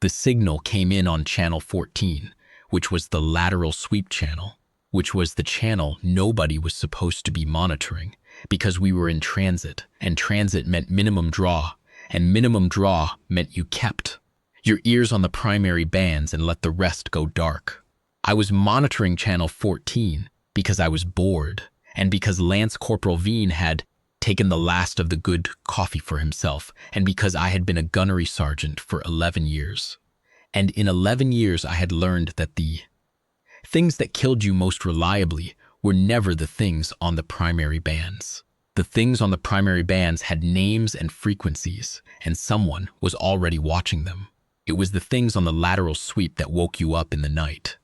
The signal came in on channel 14, which was the lateral sweep channel, which was the channel nobody was supposed to be monitoring because we were in transit, and transit meant minimum draw, and minimum draw meant you kept your ears on the primary bands and let the rest go dark. I was monitoring channel 14 because I was bored, and because Lance Corporal Veen had taken the last of the good coffee for himself, and because I had been a gunnery sergeant for 11 years. And in 11 years I had learned that the things that killed you most reliably were never the things on the primary bands. The things on the primary bands had names and frequencies, and someone was already watching them. It was the things on the lateral sweep that woke you up in the night.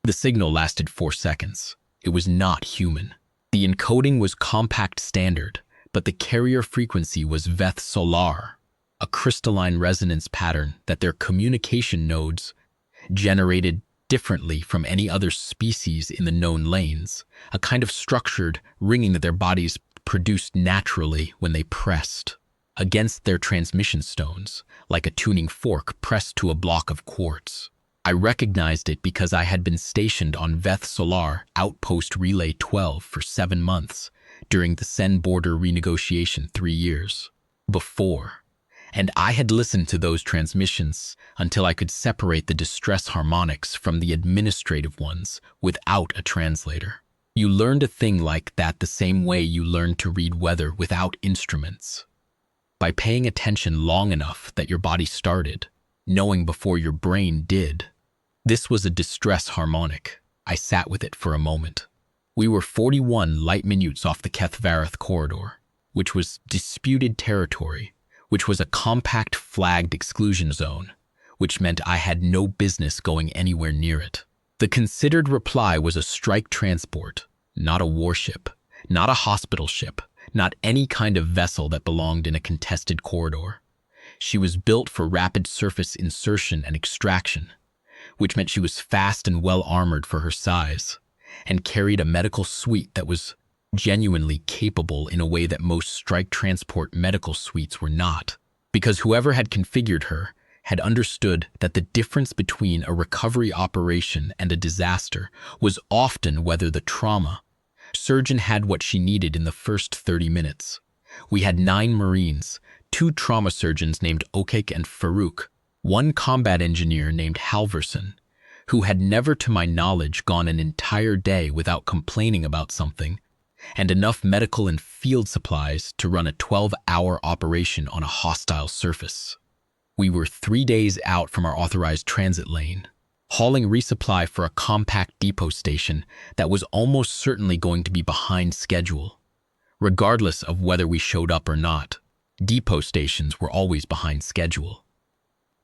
The signal lasted 4 seconds. It was not human. The encoding was compact standard, but the carrier frequency was Veth-Solaar, a crystalline resonance pattern that their communication nodes generated differently from any other species in the known lanes, a kind of structured ringing that their bodies produced naturally when they pressed against their transmission stones, like a tuning fork pressed to a block of quartz. I recognized it because I had been stationed on Veth-Solaar Outpost Relay 12 for 7 months during the Sen border renegotiation 3 years before, and I had listened to those transmissions until I could separate the distress harmonics from the administrative ones without a translator. You learned a thing like that the same way you learned to read weather without instruments. By paying attention long enough that your body started, knowing before your brain did. This was a distress harmonic. I sat with it for a moment. We were 41 light minutes off the Keth-Varath corridor, which was disputed territory, which was a compact flagged exclusion zone, which meant I had no business going anywhere near it. The considered reply was a strike transport, not a warship, not a hospital ship, not any kind of vessel that belonged in a contested corridor. She was built for rapid surface insertion and extraction, which meant she was fast and well armored for her size, and carried a medical suite that was genuinely capable in a way that most strike transport medical suites were not, because whoever had configured her had understood that the difference between a recovery operation and a disaster was often whether the trauma surgeon had what she needed in the first 30 minutes. We had 9 Marines, 2 trauma surgeons named Okek and Farouk, 1 combat engineer named Halverson, who had never to my knowledge gone an entire day without complaining about something, and enough medical and field supplies to run a 12-hour operation on a hostile surface. We were 3 days out from our authorized transit lane, hauling resupply for a compact depot station that was almost certainly going to be behind schedule. Regardless of whether we showed up or not, depot stations were always behind schedule.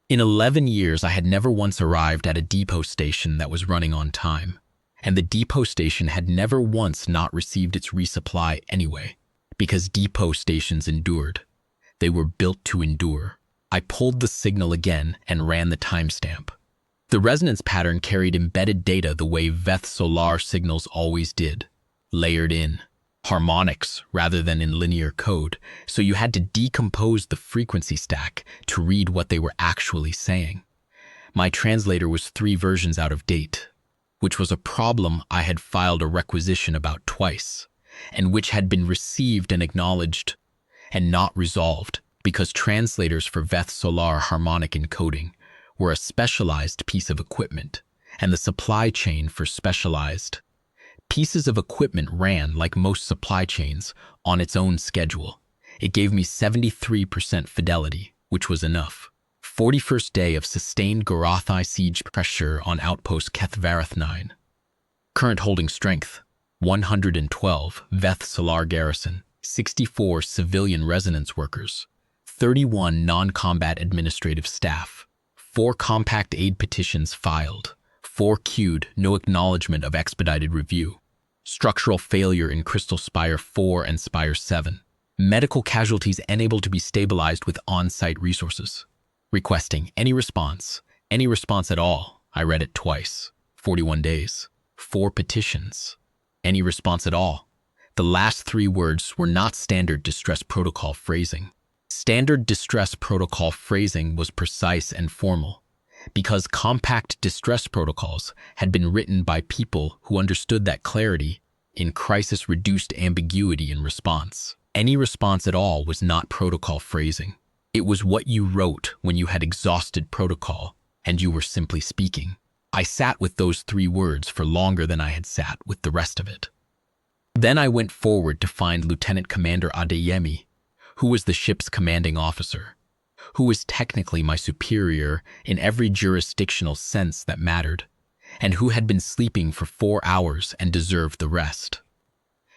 In 11 years, I had never once arrived at a depot station that was running on time, and the depot station had never once not received its resupply anyway, because depot stations endured. They were built to endure. I pulled the signal again and ran the timestamp. The resonance pattern carried embedded data the way Veth-Solaar signals always did, layered in, harmonics rather than in linear code, so you had to decompose the frequency stack to read what they were actually saying. My translator was 3 versions out of date, which was a problem I had filed a requisition about twice, and which had been received and acknowledged and not resolved because translators for Veth-Solaar harmonic encoding were a specialized piece of equipment, and the supply chain for specialized pieces of equipment ran, like most supply chains, on its own schedule. It gave me 73% fidelity, which was enough. 41st day of sustained Garathi siege pressure on outpost Keth-Varath 9. Current holding strength, 112 Veth-Solaar garrison, 64 civilian resonance workers, 31 non-combat administrative staff, 4 compact aid petitions filed, 4 queued, no acknowledgement of expedited review. Structural failure in Crystal Spire 4 and Spire 7. Medical casualties unable to be stabilized with on-site resources. Requesting any response at all. I read it twice. 41 days. 4 petitions. Any response at all. The last 3 words were not standard distress protocol phrasing. Standard distress protocol phrasing was precise and formal. because compact distress protocols had been written by people who understood that clarity in crisis reduced ambiguity in response. Any response at all was not protocol phrasing. It was what you wrote when you had exhausted protocol and you were simply speaking. I sat with those 3 words for longer than I had sat with the rest of it. Then I went forward to find Lieutenant Commander Adeyemi, who was the ship's commanding officer, who was technically my superior in every jurisdictional sense that mattered, and who had been sleeping for 4 hours and deserved the rest.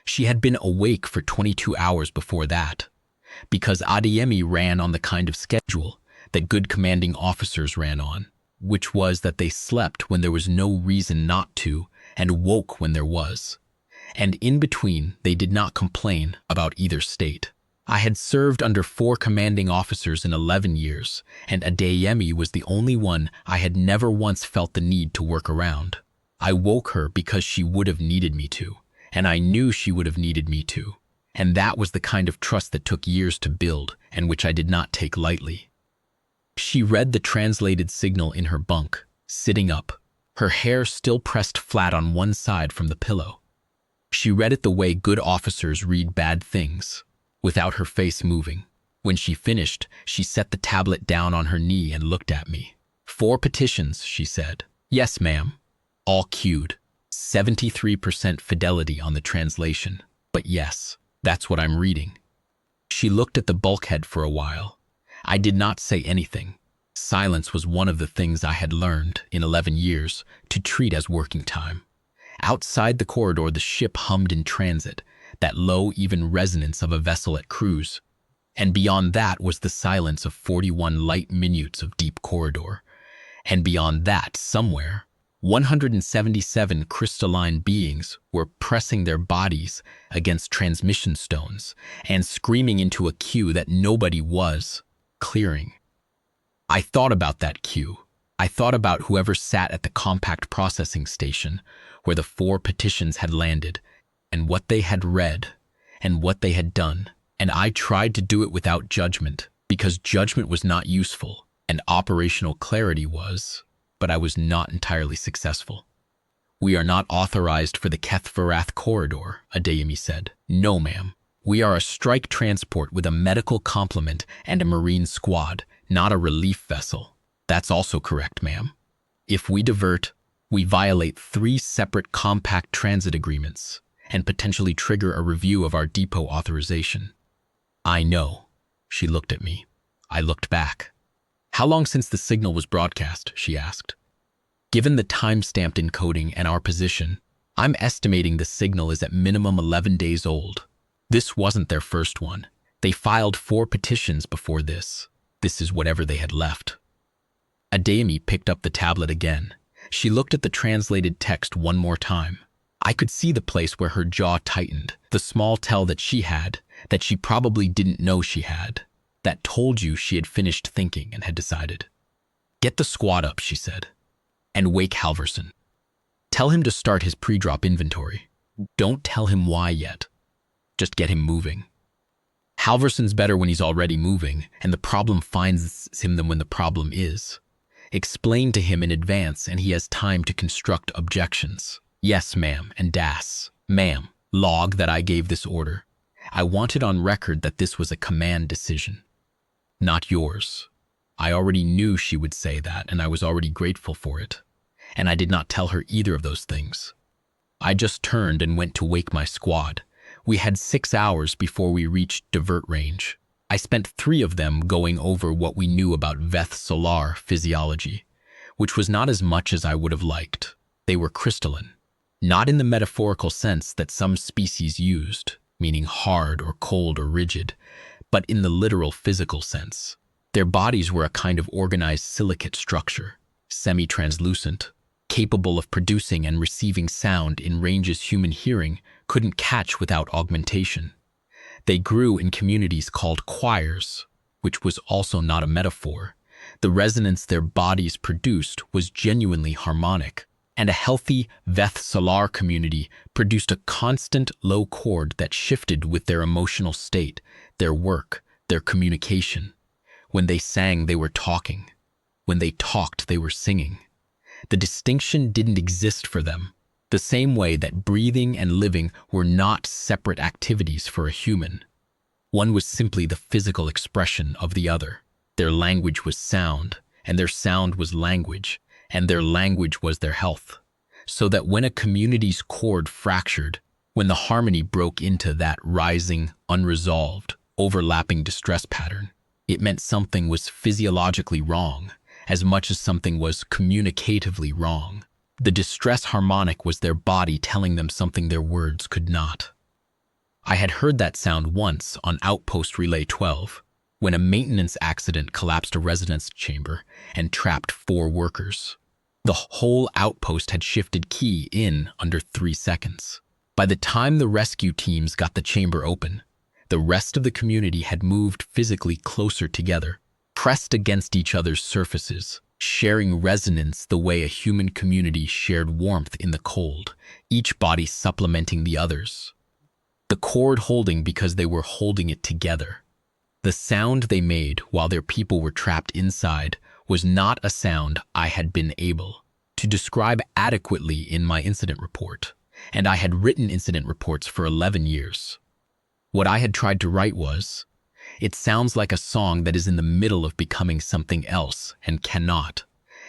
She had been awake for 22 hours before that, because Adeyemi ran on the kind of schedule that good commanding officers ran on, which was that they slept when there was no reason not to and woke when there was. And in between, they did not complain about either state. I had served under 4 commanding officers in 11 years, and Adeyemi was the only one I had never once felt the need to work around. I woke her because she would have needed me to, and I knew she would have needed me to. And that was the kind of trust that took years to build and which I did not take lightly. She read the translated signal in her bunk, sitting up, her hair still pressed flat on one side from the pillow. She read it the way good officers read bad things, without her face moving. When she finished, she set the tablet down on her knee and looked at me. 4 petitions, she said. Yes, ma'am. All queued. 73% fidelity on the translation. But yes, that's what I'm reading. She looked at the bulkhead for a while. I did not say anything. Silence was one of the things I had learned in 11 years to treat as working time. Outside the corridor, the ship hummed in transit, that low, even resonance of a vessel at cruise. And beyond that was the silence of 41 light minutes of deep corridor. And beyond that, somewhere, 177 crystalline beings were pressing their bodies against transmission stones and screaming into a queue that nobody was clearing. I thought about that queue. I thought about whoever sat at the compact processing station where the 4 petitions had landed, and what they had read, and what they had done. And I tried to do it without judgment, because judgment was not useful, and operational clarity was, but I was not entirely successful. We are not authorized for the Keth-Varath corridor, Adeyemi said. No, ma'am. We are a strike transport with a medical complement and a marine squad, not a relief vessel. That's also correct, ma'am. If we divert, we violate 3 separate compact transit agreements and potentially trigger a review of our depot authorization. I know. She looked at me. I looked back. How long since the signal was broadcast? She asked. Given the time-stamped encoding and our position, I'm estimating the signal is at minimum 11 days old. This wasn't their first one. They filed 4 petitions before this. This is whatever they had left. Adeyemi picked up the tablet again. She looked at the translated text one more time. I could see the place where her jaw tightened, the small tell that she had, that she probably didn't know she had, that told you she had finished thinking and had decided. Get the squad up, she said, and wake Halverson. Tell him to start his pre-drop inventory. Don't tell him why yet. Just get him moving. Halverson's better when he's already moving, and the problem finds him than when the problem is. Explain to him in advance, and he has time to construct objections. Yes, ma'am, and Dass. Ma'am, log that I gave this order. I wanted on record that this was a command decision, not yours. I already knew she would say that, and I was already grateful for it. And I did not tell her either of those things. I just turned and went to wake my squad. We had 6 hours before we reached divert range. I spent 3 of them going over what we knew about Veth-Solaar physiology, which was not as much as I would have liked. They were crystalline, not in the metaphorical sense that some species used, meaning hard or cold or rigid, but in the literal physical sense. Their bodies were a kind of organized silicate structure, semi-translucent, capable of producing and receiving sound in ranges human hearing couldn't catch without augmentation. They grew in communities called choirs, which was also not a metaphor. The resonance their bodies produced was genuinely harmonic, and a healthy Veth-Solaar community produced a constant low chord that shifted with their emotional state, their work, their communication. When they sang, they were talking. When they talked, they were singing. The distinction didn't exist for them, the same way that breathing and living were not separate activities for a human. One was simply the physical expression of the other. Their language was sound, and their sound was language, and their language was their health. So that when a community's cord fractured, when the harmony broke into that rising, unresolved, overlapping distress pattern, it meant something was physiologically wrong, as much as something was communicatively wrong. The distress harmonic was their body telling them something their words could not. I had heard that sound once on Outpost Relay 12, when a maintenance accident collapsed a residence chamber and trapped 4 workers. The whole outpost had shifted key in under 3 seconds. By the time the rescue teams got the chamber open, the rest of the community had moved physically closer together, pressed against each other's surfaces, sharing resonance the way a human community shared warmth in the cold, each body supplementing the others. The cord holding because they were holding it together. The sound they made while their people were trapped inside was not a sound I had been able to describe adequately in my incident report, and I had written incident reports for 11 years. What I had tried to write was, it sounds like a song that is in the middle of becoming something else and cannot,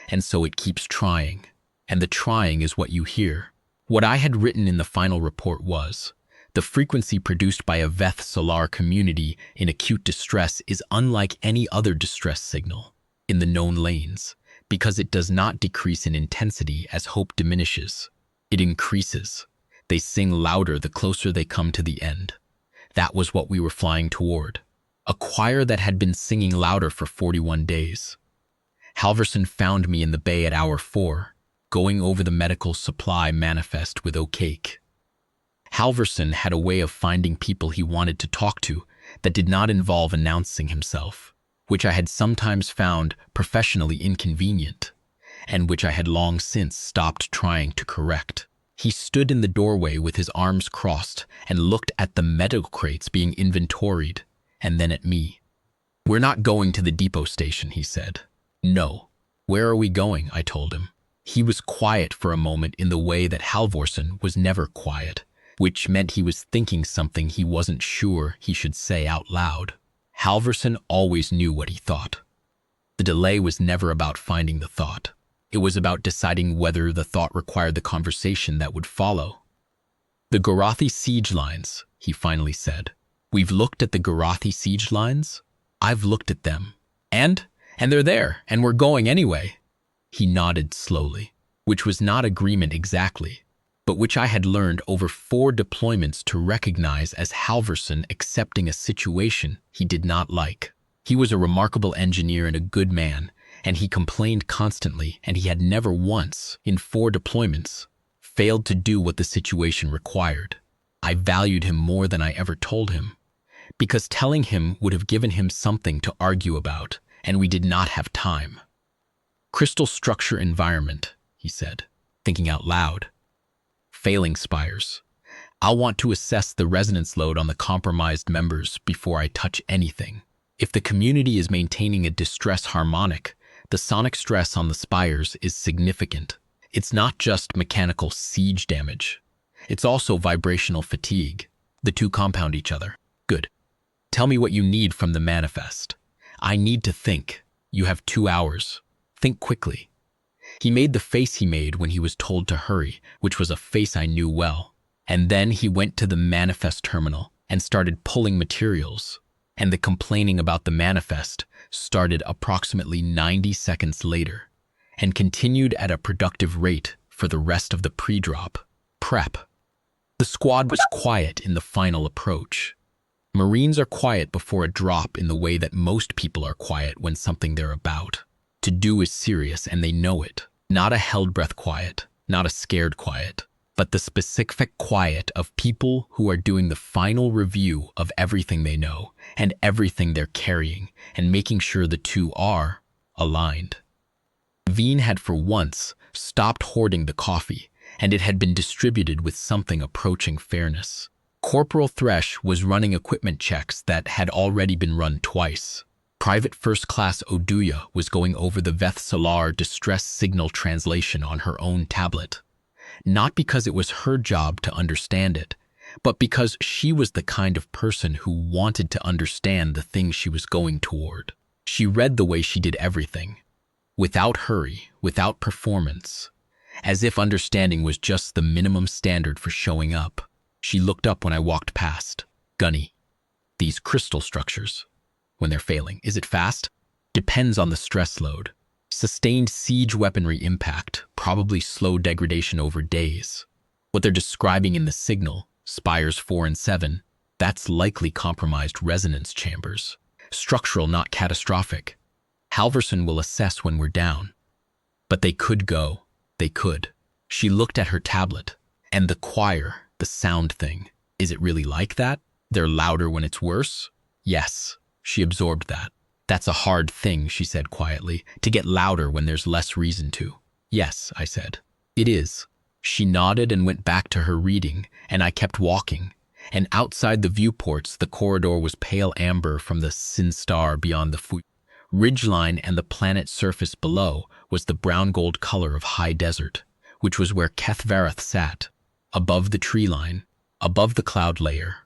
and so it keeps trying, and the trying is what you hear. What I had written in the final report was, the frequency produced by a Veth-Solaar community in acute distress is unlike any other distress signal in the known lanes, because it does not decrease in intensity as hope diminishes. It increases. They sing louder the closer they come to the end. That was what we were flying toward. A choir that had been singing louder for 41 days. Halverson found me in the bay at hour 4, going over the medical supply manifest with O'Cake. Halverson had a way of finding people he wanted to talk to that did not involve announcing himself, which I had sometimes found professionally inconvenient, and which I had long since stopped trying to correct. He stood in the doorway with his arms crossed and looked at the medical crates being inventoried, and then at me. "We're not going to the depot station," he said. "No." "Where are we going?" I told him. He was quiet for a moment in the way that Halvorsen was never quiet, which meant he was thinking something he wasn't sure he should say out loud. Halvorsen always knew what he thought. The delay was never about finding the thought. It was about deciding whether the thought required the conversation that would follow. "The Garathi siege lines," he finally said. "We've looked at the Garathi siege lines. I've looked at them. And they're there, and we're going anyway." He nodded slowly, which was not agreement exactly, but which I had learned over 4 deployments to recognize as Halvorsen accepting a situation he did not like. He was a remarkable engineer and a good man, and he complained constantly, and he had never once, in 4 deployments, failed to do what the situation required. I valued him more than I ever told him, because telling him would have given him something to argue about, and we did not have time. "Crystal structure environment," he said, thinking out loud. "Failing spires. I'll want to assess the resonance load on the compromised members before I touch anything. If the community is maintaining a distress harmonic, the sonic stress on the spires is significant. It's not just mechanical siege damage. It's also vibrational fatigue. The two compound each other." "Good. Tell me what you need from the manifest." "I need to think. You have 2 hours. Think quickly." He made the face he made when he was told to hurry, which was a face I knew well. And then he went to the manifest terminal and started pulling materials. And the complaining about the manifest started approximately 90 seconds later and continued at a productive rate for the rest of the pre-drop prep. The squad was quiet in the final approach. Marines are quiet before a drop in the way that most people are quiet when something they're about to do is serious and they know it. Not a held breath quiet, not a scared quiet, but the specific quiet of people who are doing the final review of everything they know and everything they're carrying and making sure the two are aligned. Veen had for once stopped hoarding the coffee, and it had been distributed with something approaching fairness. Corporal Thresh was running equipment checks that had already been run twice. Private First Class Oduya was going over the Veth-Solaar distress signal translation on her own tablet. Not because it was her job to understand it, but because she was the kind of person who wanted to understand the thing she was going toward. She read the way she did everything, without hurry, without performance, as if understanding was just the minimum standard for showing up. She looked up when I walked past. Gunny, these crystal structures, when they're failing, is it fast? Depends on the stress load. Sustained siege weaponry impact, probably slow degradation over days. What they're describing in the signal, spires 4 and 7, that's likely compromised resonance chambers. Structural, not catastrophic. Halverson will assess when we're down. But they could go. They could. She looked at her tablet. And the choir, the sound thing, is it really like that? They're louder when it's worse? Yes, she absorbed that. That's a hard thing, she said quietly, to get louder when there's less reason to. Yes, I said. It is. She nodded and went back to her reading, and I kept walking. And outside the viewports, the corridor was pale amber from the Sin Star beyond the ridgeline, and the planet's surface below was the brown-gold color of high desert, which was where Keth-Varath sat, above the tree line, above the cloud layer,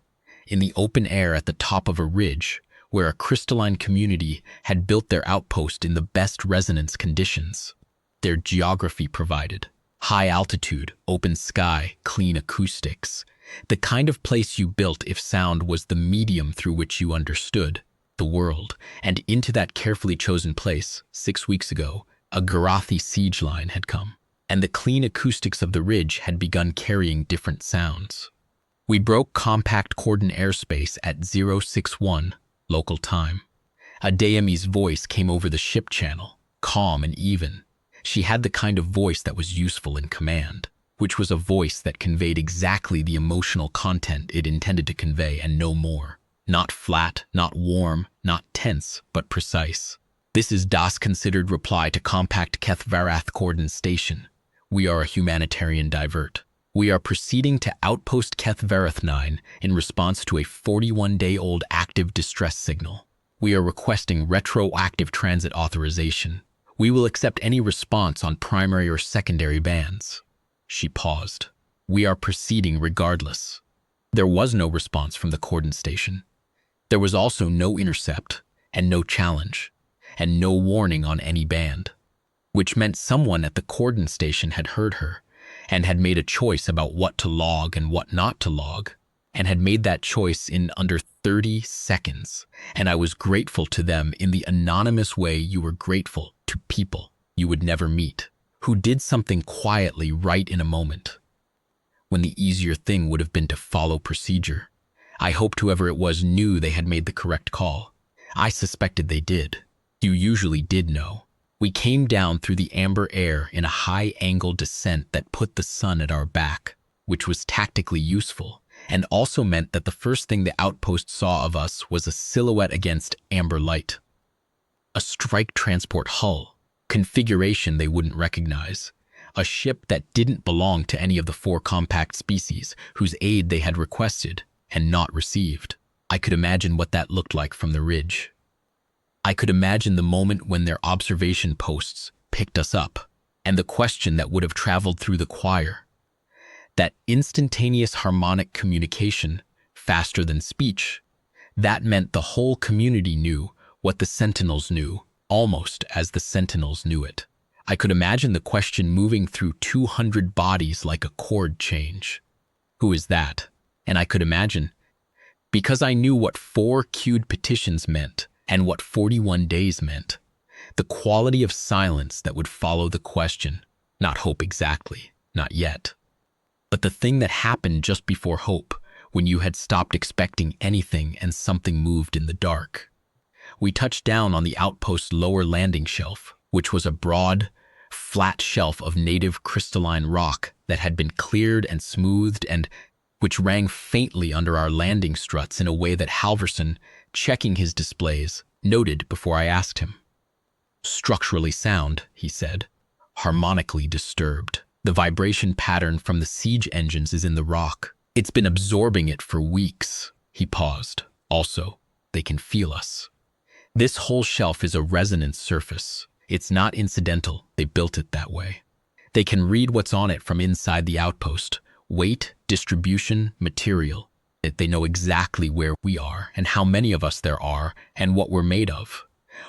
in the open air at the top of a ridge, where a crystalline community had built their outpost in the best resonance conditions. Their geography provided high altitude, open sky, clean acoustics, the kind of place you built if sound was the medium through which you understood the world. And into that carefully chosen place, 6 weeks ago, a Garathi siege line had come, and the clean acoustics of the ridge had begun carrying different sounds. We broke compact cordon airspace at 061 local time. Adeyemi's voice came over the ship channel, calm and even. She had the kind of voice that was useful in command, which was a voice that conveyed exactly the emotional content it intended to convey and no more. Not flat, not warm, not tense, but precise. This is Dass' considered reply to compact Keth-Varath cordon station. We are a humanitarian divert. We are proceeding to outpost Keth-Varath 9 in response to a 41-day-old active distress signal. We are requesting retroactive transit authorization. We will accept any response on primary or secondary bands. She paused. We are proceeding regardless. There was no response from the cordon station. There was also no intercept, and no challenge, and no warning on any band, which meant someone at the cordon station had heard her and had made a choice about what to log and what not to log, and had made that choice in under 30 seconds. And I was grateful to them in the anonymous way you were grateful to people you would never meet, who did something quietly right in a moment, when the easier thing would have been to follow procedure. I hoped whoever it was knew they had made the correct call. I suspected they did. You usually did know. We came down through the amber air in a high-angle descent that put the sun at our back, which was tactically useful, and also meant that the first thing the outpost saw of us was a silhouette against amber light. A strike transport hull, configuration they wouldn't recognize, a ship that didn't belong to any of the 4 compact species whose aid they had requested and not received. I could imagine what that looked like from the ridge. I could imagine the moment when their observation posts picked us up, and the question that would have traveled through the choir. That instantaneous harmonic communication, faster than speech, that meant the whole community knew what the sentinels knew, almost as the sentinels knew it. I could imagine the question moving through 200 bodies like a chord change. Who is that? And I could imagine, because I knew what 4 queued petitions meant and what 41 days meant, the quality of silence that would follow the question. Not hope exactly, not yet. But the thing that happened just before hope, when you had stopped expecting anything and something moved in the dark. We touched down on the outpost's lower landing shelf, which was a broad, flat shelf of native crystalline rock that had been cleared and smoothed and which rang faintly under our landing struts in a way that Halverson, checking his displays, noted before I asked him. Structurally sound, he said, harmonically disturbed. The vibration pattern from the siege engines is in the rock. It's been absorbing it for weeks. He paused. Also, they can feel us. This whole shelf is a resonance surface. It's not incidental. They built it that way. They can read what's on it from inside the outpost. Weight, distribution, material. They know exactly where we are and how many of us there are and what we're made of.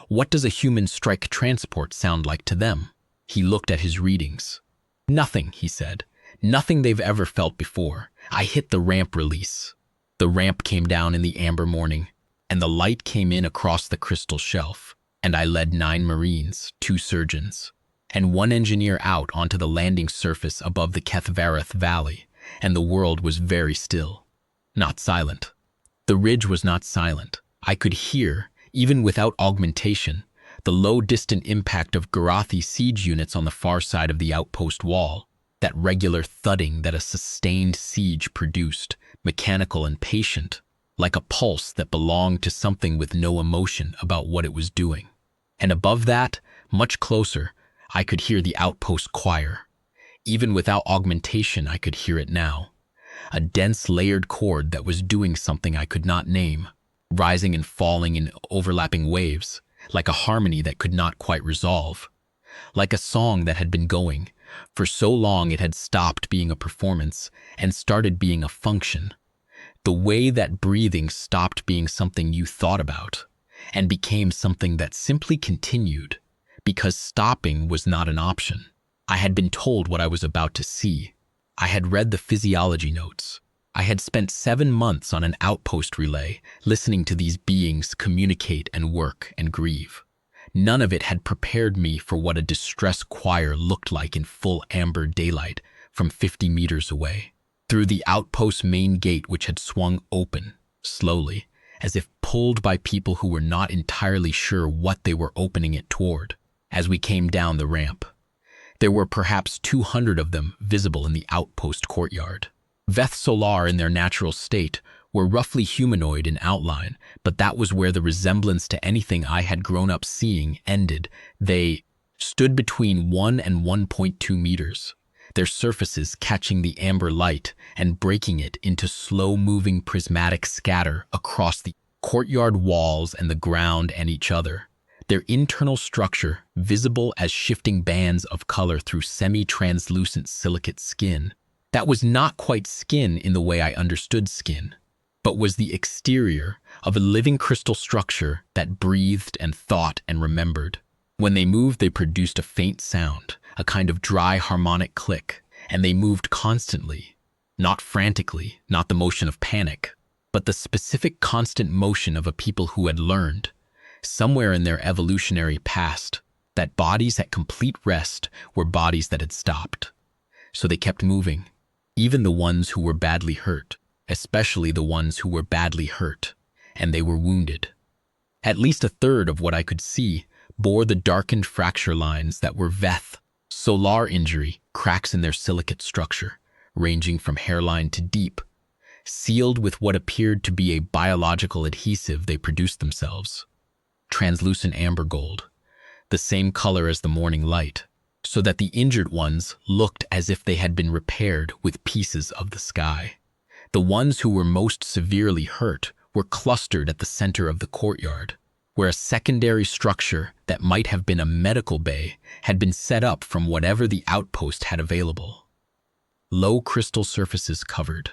What does a human strike transport sound like to them? He looked at his readings. Nothing, he said. Nothing they've ever felt before. I hit the ramp release. The ramp came down in the amber morning, and the light came in across the crystal shelf, and I led 9 Marines, 2 surgeons, and 1 engineer out onto the landing surface above the Keth-Varath valley, and the world was very still. Not silent. The ridge was not silent. I could hear, even without augmentation, the low distant impact of Garathi siege units on the far side of the outpost wall, that regular thudding that a sustained siege produced, mechanical and patient, like a pulse that belonged to something with no emotion about what it was doing. And above that, much closer, I could hear the outpost choir. Even without augmentation, I could hear it now. A dense layered chord that was doing something I could not name, rising and falling in overlapping waves, like a harmony that could not quite resolve. Like a song that had been going. For so long it had stopped being a performance and started being a function. The way that breathing stopped being something you thought about and became something that simply continued because stopping was not an option. I had been told what I was about to see. I had read the physiology notes. I had spent 7 months on an outpost relay listening to these beings communicate and work and grieve. None of it had prepared me for what a distress choir looked like in full amber daylight from 50 meters away. Through the outpost main gate, which had swung open, slowly, as if pulled by people who were not entirely sure what they were opening it toward, as we came down the ramp. There were perhaps 200 of them visible in the outpost courtyard. Veth-Solaar in their natural state were roughly humanoid in outline, but that was where the resemblance to anything I had grown up seeing ended. They stood between 1 and 1.2 meters, their surfaces catching the amber light and breaking it into slow-moving prismatic scatter across the courtyard walls and the ground and each other. Their internal structure visible as shifting bands of color through semi-translucent silicate skin. That was not quite skin in the way I understood skin, but was the exterior of a living crystal structure that breathed and thought and remembered. When they moved, they produced a faint sound, a kind of dry harmonic click, and they moved constantly, not frantically, not the motion of panic, but the specific constant motion of a people who had learned, somewhere in their evolutionary past, that bodies at complete rest were bodies that had stopped. So they kept moving, even the ones who were badly hurt, especially the ones who were badly hurt, and they were wounded. At least a third of what I could see bore the darkened fracture lines that were Veth-Solaar injury, cracks in their silicate structure, ranging from hairline to deep, sealed with what appeared to be a biological adhesive they produced themselves. Translucent amber gold, the same color as the morning light, so that the injured ones looked as if they had been repaired with pieces of the sky. The ones who were most severely hurt were clustered at the center of the courtyard, where a secondary structure that might have been a medical bay had been set up from whatever the outpost had available. Low crystal surfaces covered,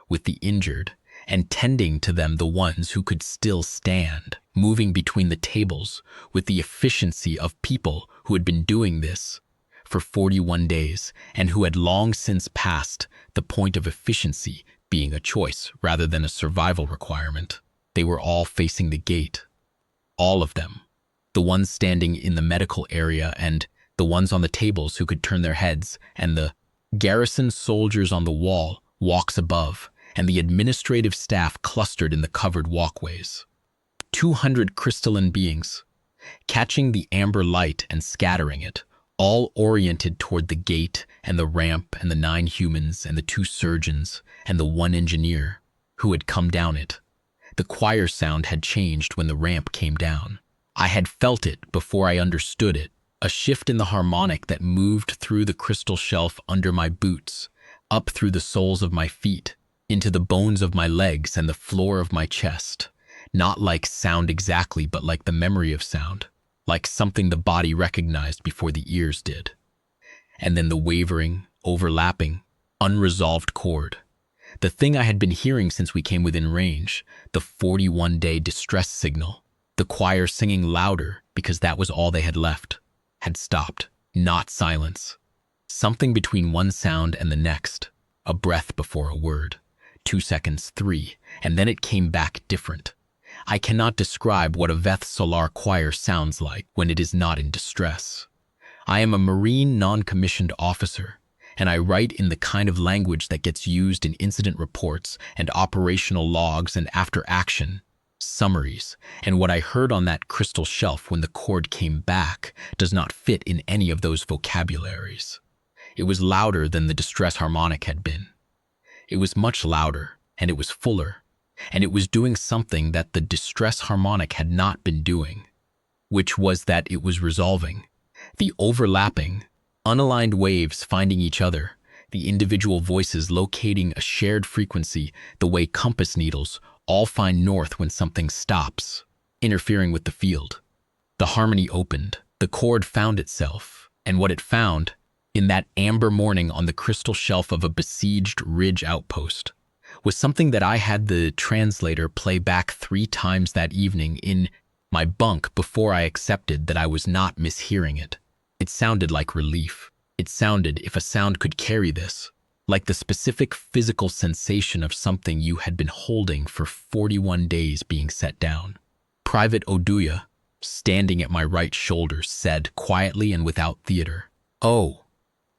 with the injured, and tending to them the ones who could still stand, moving between the tables with the efficiency of people who had been doing this for 41 days and who had long since passed the point of efficiency being a choice rather than a survival requirement. They were all facing the gate. All of them. The ones standing in the medical area and the ones on the tables who could turn their heads, and the garrison soldiers on the wall, walks above, and the administrative staff clustered in the covered walkways. 200 crystalline beings, catching the amber light and scattering it, all oriented toward the gate and the ramp and the 9 humans and the 2 surgeons and the 1 engineer who had come down it. The choir sound had changed when the ramp came down. I had felt it before I understood it, a shift in the harmonic that moved through the crystal shelf under my boots, up through the soles of my feet, into the bones of my legs and the floor of my chest, Not like sound exactly, but like the memory of sound, like something the body recognized before the ears did. And then the wavering, overlapping, unresolved chord. The thing I had been hearing since we came within range, the 41-day distress signal. The choir singing louder because that was all they had left, had stopped, not silence. Something between one sound and the next, a breath before a word, 2 seconds, 3, and then it came back different. I cannot describe what a Veth-Solaar choir sounds like when it is not in distress. I am a Marine non-commissioned officer, and I write in the kind of language that gets used in incident reports and operational logs and after-action summaries, and what I heard on that crystal shelf when the chord came back does not fit in any of those vocabularies. It was louder than the distress harmonic had been. It was much louder, and it was fuller, and it was doing something that the distress harmonic had not been doing, which was that it was resolving. The overlapping, unaligned waves finding each other, the individual voices locating a shared frequency the way compass needles all find north when something stops, interfering with the field. The harmony opened, the chord found itself, and what it found, in that amber morning on the crystal shelf of a besieged ridge outpost, was something that I had the translator play back 3 times that evening in my bunk before I accepted that I was not mishearing it. It sounded like relief. It sounded, if a sound could carry this, like the specific physical sensation of something you had been holding for 41 days being set down. Private Oduya, standing at my right shoulder, said quietly and without theater, "Oh."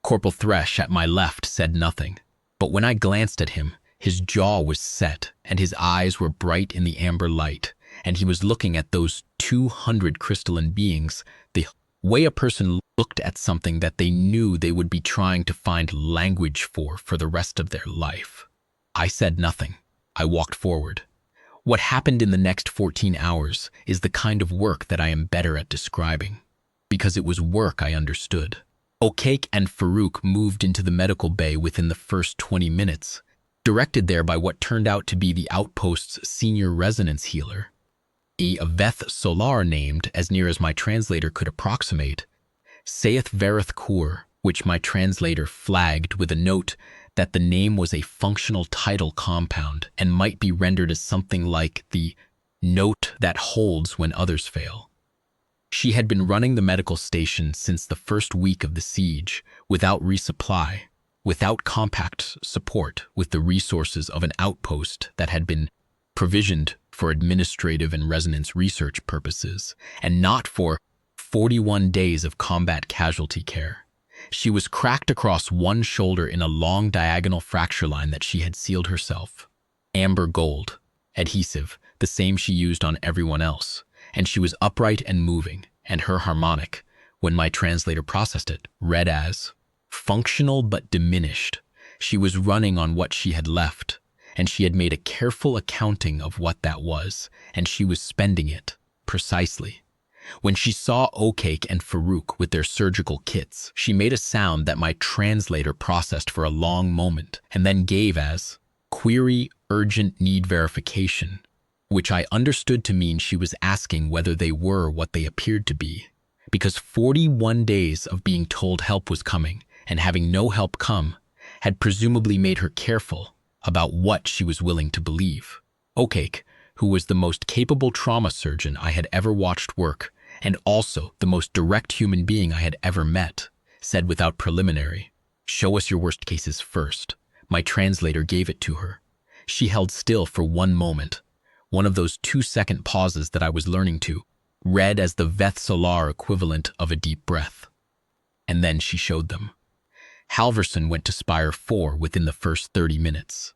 Corporal Thresh at my left said nothing, but when I glanced at him, his jaw was set and his eyes were bright in the amber light, and he was looking at those 200 crystalline beings the way a person looked at something that they knew they would be trying to find language for the rest of their life. I said nothing. I walked forward. What happened in the next 14 hours is the kind of work that I am better at describing, because it was work I understood. O'Cake and Farouk moved into the medical bay within the first 20 minutes, directed there by what turned out to be the outpost's senior resonance healer, a Veth-Solaar named, as near as my translator could approximate, Keth-Varath, which my translator flagged with a note that the name was a functional title compound and might be rendered as something like the note that holds when others fail. She had been running the medical station since the first week of the siege, without resupply, without compact support, with the resources of an outpost that had been provisioned for administrative and resonance research purposes, and not for 41 days of combat casualty care. She was cracked across one shoulder in a long diagonal fracture line that she had sealed herself. Amber gold, adhesive, the same she used on everyone else, and she was upright and moving, and her harmonic, when my translator processed it, read as functional but diminished. She was running on what she had left, and she had made a careful accounting of what that was, and she was spending it, precisely. When she saw O'Cake and Farouk with their surgical kits, she made a sound that my translator processed for a long moment, and then gave as, "Query urgent need verification," which I understood to mean she was asking whether they were what they appeared to be, because 41 days of being told help was coming, and having no help come, had presumably made her careful about what she was willing to believe. O'Cake, who was the most capable trauma surgeon I had ever watched work, and also the most direct human being I had ever met, said without preliminary, "Show us your worst cases first." My translator gave it to her. She held still for one moment, one of those 2-second pauses that I was learning to, read as the Veth-Solaar equivalent of a deep breath. And then she showed them. Halverson went to Spire 4 within the first 30 minutes.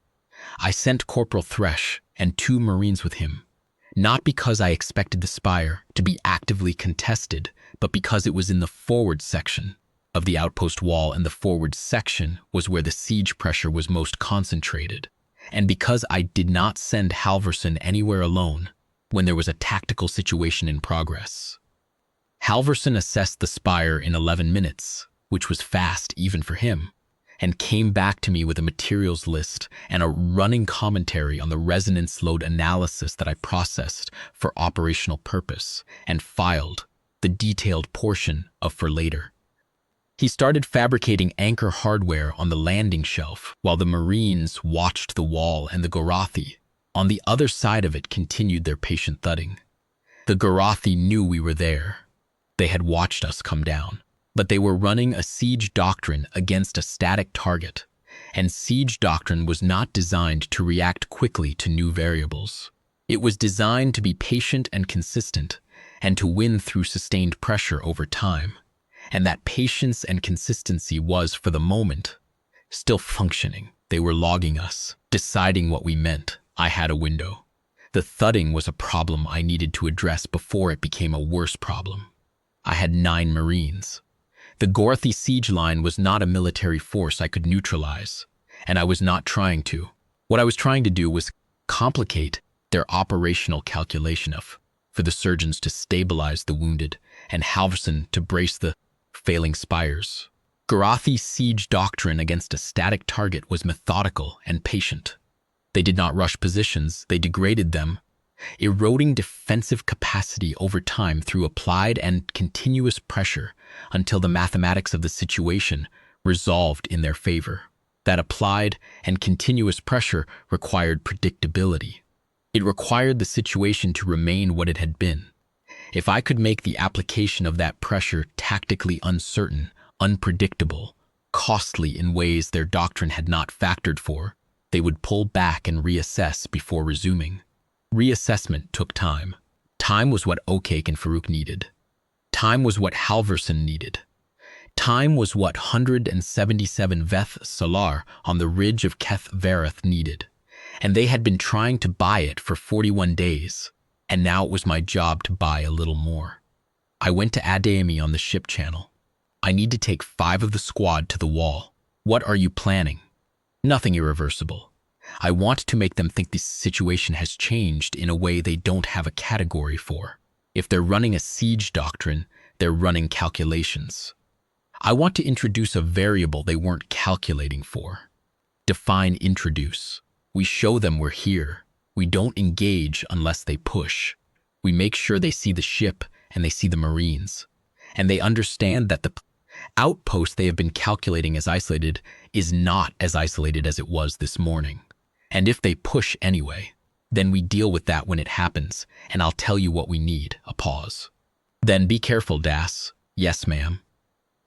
I sent Corporal Thresh and 2 Marines with him, not because I expected the Spire to be actively contested, but because it was in the forward section of the outpost wall, and the forward section was where the siege pressure was most concentrated, and because I did not send Halverson anywhere alone when there was a tactical situation in progress. Halverson assessed the Spire in 11 minutes, which was fast even for him, and came back to me with a materials list and a running commentary on the resonance load analysis that I processed for operational purpose and filed the detailed portion of for later. He started fabricating anchor hardware on the landing shelf while the Marines watched the wall, and the Garathi on the other side of it continued their patient thudding. The Garathi knew we were there. They had watched us come down, but they were running a siege doctrine against a static target, and siege doctrine was not designed to react quickly to new variables. It was designed to be patient and consistent, and to win through sustained pressure over time. And that patience and consistency was, for the moment, still functioning. They were logging us, deciding what we meant. I had a window. The thudding was a problem I needed to address before it became a worse problem. I had 9 Marines. The Garathi siege line was not a military force I could neutralize, and I was not trying to. What I was trying to do was complicate their operational calculation for the surgeons to stabilize the wounded and Halverson to brace the failing spires. Garathi siege doctrine against a static target was methodical and patient. They did not rush positions, they degraded them, eroding defensive capacity over time through applied and continuous pressure until the mathematics of the situation resolved in their favor. That applied and continuous pressure required predictability. It required the situation to remain what it had been. If I could make the application of that pressure tactically uncertain, unpredictable, costly in ways their doctrine had not factored for, they would pull back and reassess before resuming. Reassessment took time. Time was what Okek and Farouk needed. Time was what Halverson needed. Time was what 177 Veth-Solaar on the ridge of Keth-Varath needed. And they had been trying to buy it for 41 days. And now it was my job to buy a little more. I went to Ademi on the ship channel. I need to take 5 of the squad to the wall. What are you planning? Nothing irreversible. I want to make them think this situation has changed in a way they don't have a category for. If they're running a siege doctrine, they're running calculations. I want to introduce a variable they weren't calculating for. Define introduce. We show them we're here. We don't engage unless they push. We make sure they see the ship and they see the Marines. And they understand that the outpost they have been calculating as isolated is not as isolated as it was this morning. And if they push anyway, then we deal with that when it happens, and I'll tell you what we need. A pause. Then be careful, Dass. Yes, ma'am.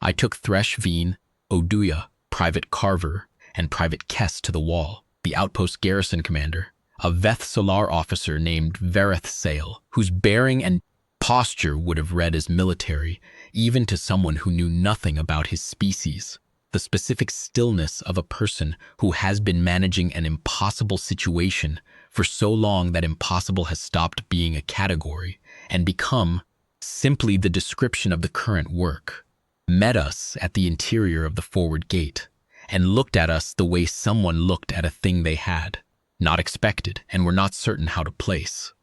I took Thresh Veen, Oduya, Private Carver, and Private Kess to the wall, the outpost garrison commander, a Veth-Solaar officer named Veth-Solaar, whose bearing and posture would have read as military, even to someone who knew nothing about his species. The specific stillness of a person who has been managing an impossible situation for so long that impossible has stopped being a category and become simply the description of the current work, met us at the interior of the forward gate and looked at us the way someone looked at a thing they had not expected and were not certain how to place.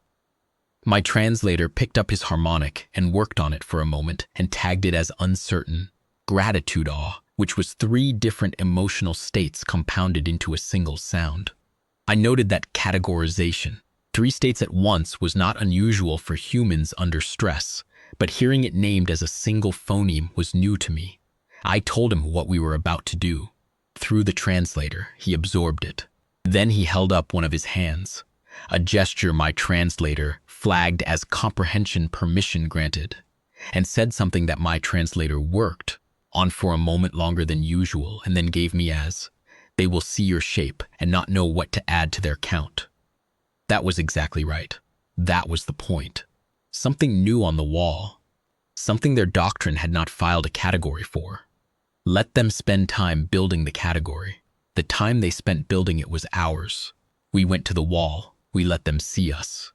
My translator picked up his harmonic and worked on it for a moment and tagged it as uncertain, gratitude awe, which was 3 different emotional states compounded into a single sound. I noted that categorization, 3 states at once, was not unusual for humans under stress, but hearing it named as a single phoneme was new to me. I told him what we were about to do. Through the translator, he absorbed it. Then he held up one of his hands, a gesture my translator flagged as comprehension permission granted, and said something that my translator worked on for a moment longer than usual and then gave me as, "They will see your shape and not know what to add to their count." That was exactly right. That was the point. Something new on the wall. Something their doctrine had not filed a category for. Let them spend time building the category. The time they spent building it was ours. We went to the wall. We let them see us.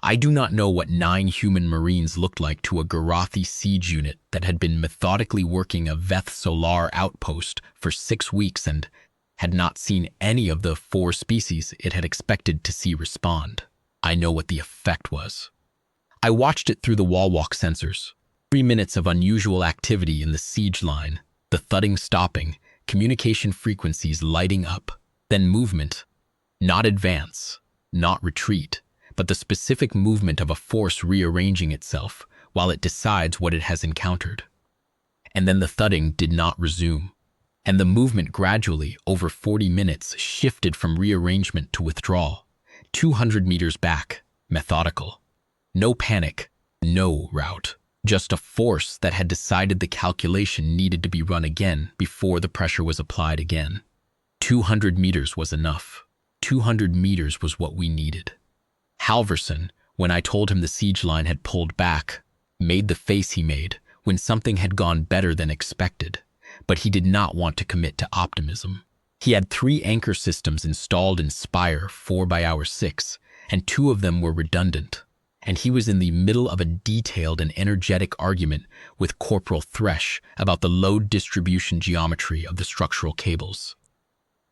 I do not know what 9 human Marines looked like to a Garathi siege unit that had been methodically working a Veth-Solaar outpost for 6 weeks and had not seen any of the 4 species it had expected to see respond. I know what the effect was. I watched it through the wall walk sensors. 3 minutes of unusual activity in the siege line, the thudding stopping, communication frequencies lighting up, then movement, not advance, not retreat, but the specific movement of a force rearranging itself while it decides what it has encountered. And then the thudding did not resume, and the movement gradually, over 40 minutes, shifted from rearrangement to withdrawal, 200 meters back, methodical. No panic, no rout, just a force that had decided the calculation needed to be run again before the pressure was applied again. 200 meters was enough. 200 meters was what we needed. Halverson, when I told him the siege line had pulled back, made the face he made when something had gone better than expected, but he did not want to commit to optimism. He had 3 anchor systems installed in Spire 4x6, and 2 of them were redundant, and he was in the middle of a detailed and energetic argument with Corporal Thresh about the load distribution geometry of the structural cables.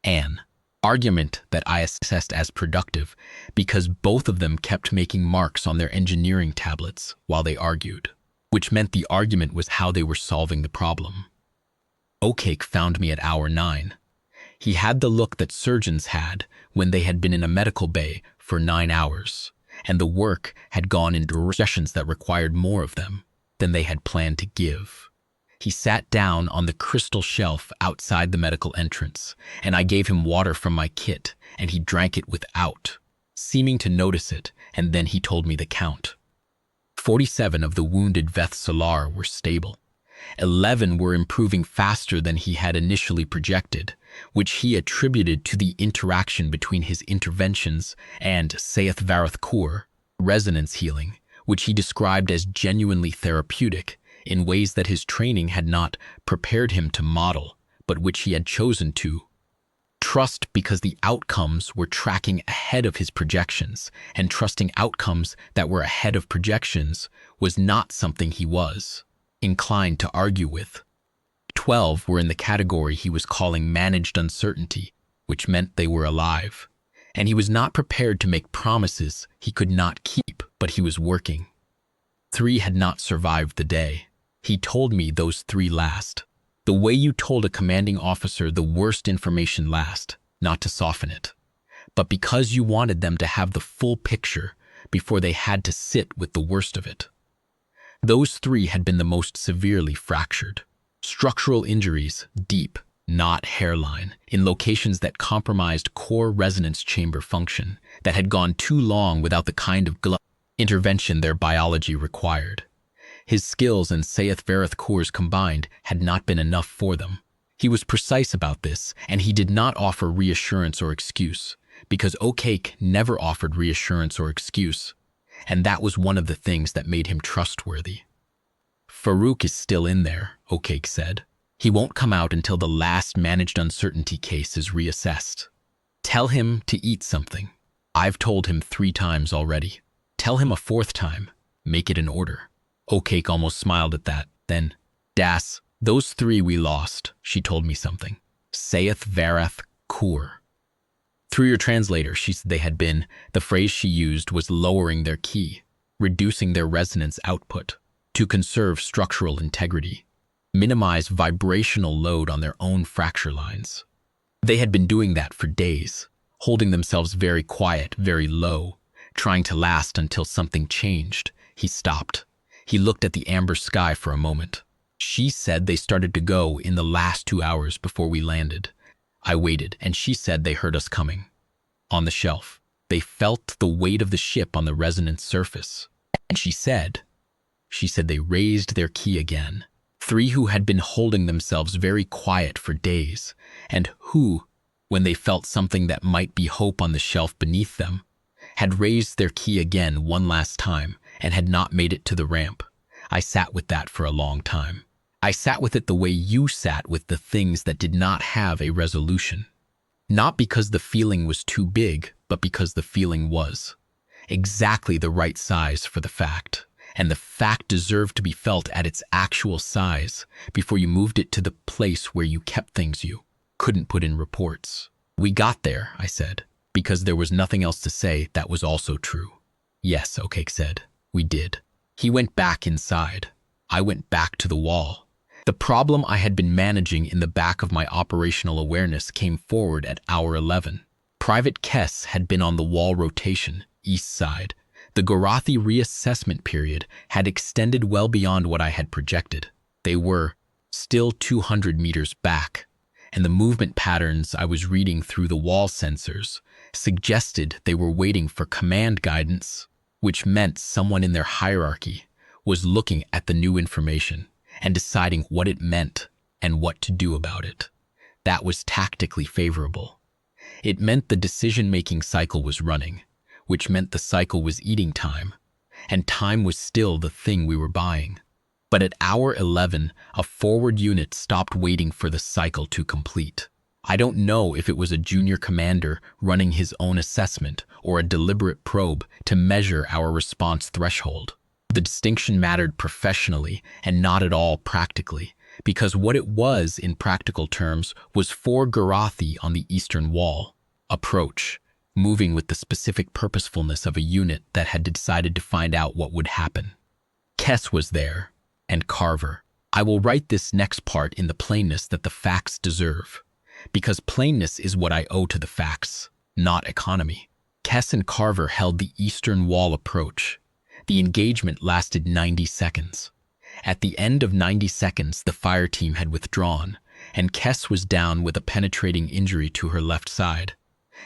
An argument that I assessed as productive because both of them kept making marks on their engineering tablets while they argued, which meant the argument was how they were solving the problem. O'Cake found me at hour 9. He had the look that surgeons had when they had been in a medical bay for 9 hours, and the work had gone in directions that required more of them than they had planned to give. He sat down on the crystal shelf outside the medical entrance, and I gave him water from my kit, and he drank it without, seeming to notice it, and then he told me the count. 47 of the wounded Veth-Solaar were stable. 11 were improving faster than he had initially projected, which he attributed to the interaction between his interventions and Keth-Varath core, resonance healing, which he described as genuinely therapeutic, in ways that his training had not prepared him to model, but which he had chosen to trust because the outcomes were tracking ahead of his projections, and trusting outcomes that were ahead of projections was not something he was inclined to argue with. 12 were in the category he was calling managed uncertainty, which meant they were alive, and he was not prepared to make promises he could not keep, but he was working. 3 had not survived the day. He told me those 3 last. The way you told a commanding officer the worst information last, not to soften it, but because you wanted them to have the full picture before they had to sit with the worst of it. Those 3 had been the most severely fractured. Structural injuries, deep, not hairline, in locations that compromised core resonance chamber function, that had gone too long without the kind of intervention their biology required. His skills and Keth-Varath cores combined had not been enough for them. He was precise about this, and he did not offer reassurance or excuse, because O'Cake never offered reassurance or excuse, and that was one of the things that made him trustworthy. Farouk is still in there, O'Cake said. He won't come out until the last managed uncertainty case is reassessed. Tell him to eat something. I've told him 3 times already. Tell him a 4th time. Make it an order. O'Cake almost smiled at that. Then, Dass, those 3 we lost, she told me something. Keth-Varath Kur. Through your translator, she said they had been. The phrase she used was lowering their key, reducing their resonance output, to conserve structural integrity, minimize vibrational load on their own fracture lines. They had been doing that for days, holding themselves very quiet, very low, trying to last until something changed. He stopped. He looked at the amber sky for a moment. She said they started to go in the last 2 hours before we landed. I waited, and she said they heard us coming. On the shelf, they felt the weight of the ship on the resonance surface. And she said they raised their key again. 3 who had been holding themselves very quiet for days, and who, when they felt something that might be hope on the shelf beneath them, had raised their key again one last time and had not made it to the ramp. I sat with that for a long time. I sat with it the way you sat with the things that did not have a resolution. Not because the feeling was too big, but because the feeling was exactly the right size for the fact, and the fact deserved to be felt at its actual size before you moved it to the place where you kept things you couldn't put in reports. We got there, I said, because there was nothing else to say that was also true. Yes, O'Cake said, we did. He went back inside. I went back to the wall. The problem I had been managing in the back of my operational awareness came forward at hour 11. Private Kess had been on the wall rotation, east side. The Garathi reassessment period had extended well beyond what I had projected. They were still 200 meters back, and the movement patterns I was reading through the wall sensors suggested they were waiting for command guidance, which meant someone in their hierarchy was looking at the new information and deciding what it meant and what to do about it. That was tactically favorable. It meant the decision-making cycle was running, which meant the cycle was eating time, and time was still the thing we were buying. But at hour 11, a forward unit stopped waiting for the cycle to complete. I don't know if it was a junior commander running his own assessment or a deliberate probe to measure our response threshold. The distinction mattered professionally and not at all practically, because what it was in practical terms was 4 Garathi on the eastern wall. Approach, moving with the specific purposefulness of a unit that had decided to find out what would happen. Kess was there, and Carver. I will write this next part in the plainness that the facts deserve, because plainness is what I owe to the facts, not economy. Kess and Carver held the eastern wall approach. The engagement lasted 90 seconds. At the end of 90 seconds, the fire team had withdrawn, and Kess was down with a penetrating injury to her left side,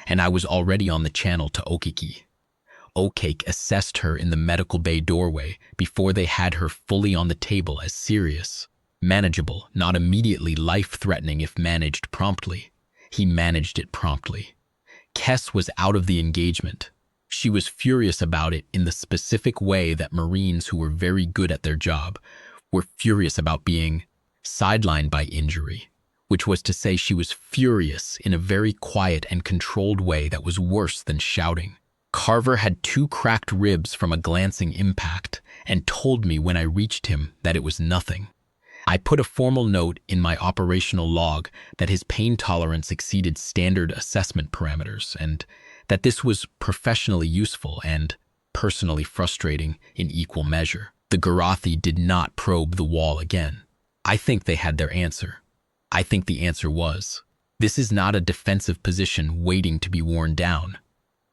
and I was already on the channel to Okiki. Okake assessed her in the medical bay doorway before they had her fully on the table as serious, manageable, not immediately life-threatening if managed promptly. He managed it promptly. Kess was out of the engagement. She was furious about it in the specific way that Marines who were very good at their job were furious about being sidelined by injury, which was to say she was furious in a very quiet and controlled way that was worse than shouting. Carver had 2 cracked ribs from a glancing impact and told me when I reached him that it was nothing. I put a formal note in my operational log that his pain tolerance exceeded standard assessment parameters and that this was professionally useful and personally frustrating in equal measure. The Garathi did not probe the wall again. I think they had their answer. I think the answer was, this is not a defensive position waiting to be worn down.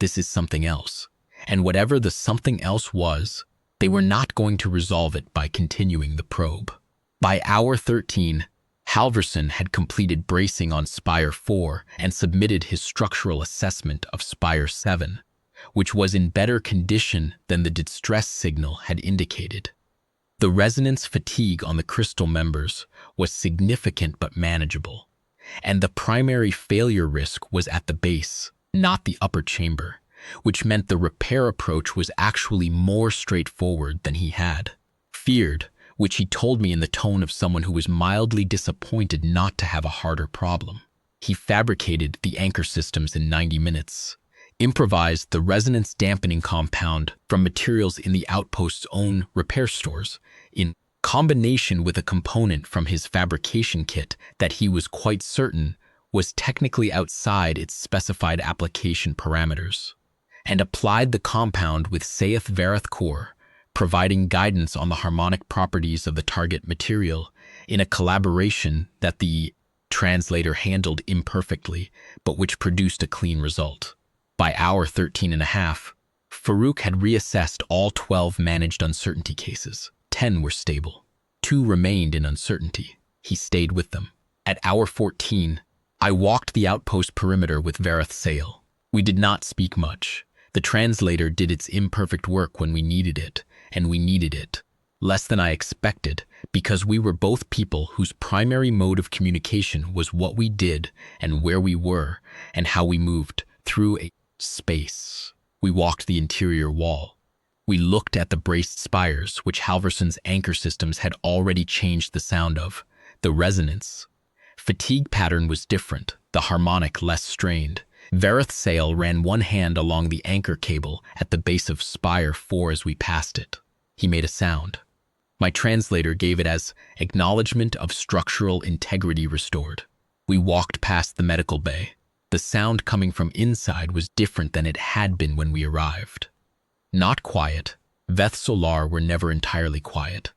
This is something else. And whatever the something else was, they were not going to resolve it by continuing the probe. By hour 13, Halverson had completed bracing on Spire 4 and submitted his structural assessment of Spire 7, which was in better condition than the distress signal had indicated. The resonance fatigue on the crystal members was significant but manageable, and the primary failure risk was at the base, not the upper chamber, which meant the repair approach was actually more straightforward than he had feared, which he told me in the tone of someone who was mildly disappointed not to have a harder problem. He fabricated the anchor systems in 90 minutes, improvised the resonance dampening compound from materials in the outpost's own repair stores, in combination with a component from his fabrication kit that he was quite certain was technically outside its specified application parameters, and applied the compound with Keth-Varath core, providing guidance on the harmonic properties of the target material in a collaboration that the translator handled imperfectly, but which produced a clean result. By hour 13 and a half, Farouk had reassessed all 12 managed uncertainty cases. 10 were stable. 2 remained in uncertainty. He stayed with them. At hour 14, I walked the outpost perimeter with Veth-Solaar. We did not speak much. The translator did its imperfect work when we needed it, and we needed it less than I expected, because we were both people whose primary mode of communication was what we did and where we were and how we moved through a space. We walked the interior wall. We looked at the braced spires, which Halverson's anchor systems had already changed the sound of. The resonance fatigue pattern was different, the harmonic less strained. Veth-Solaar ran one hand along the anchor cable at the base of Spire 4 as we passed it. He made a sound. My translator gave it as acknowledgement of structural integrity restored. We walked past the medical bay. The sound coming from inside was different than it had been when we arrived. Not quiet. Veth-Solaar were never entirely quiet.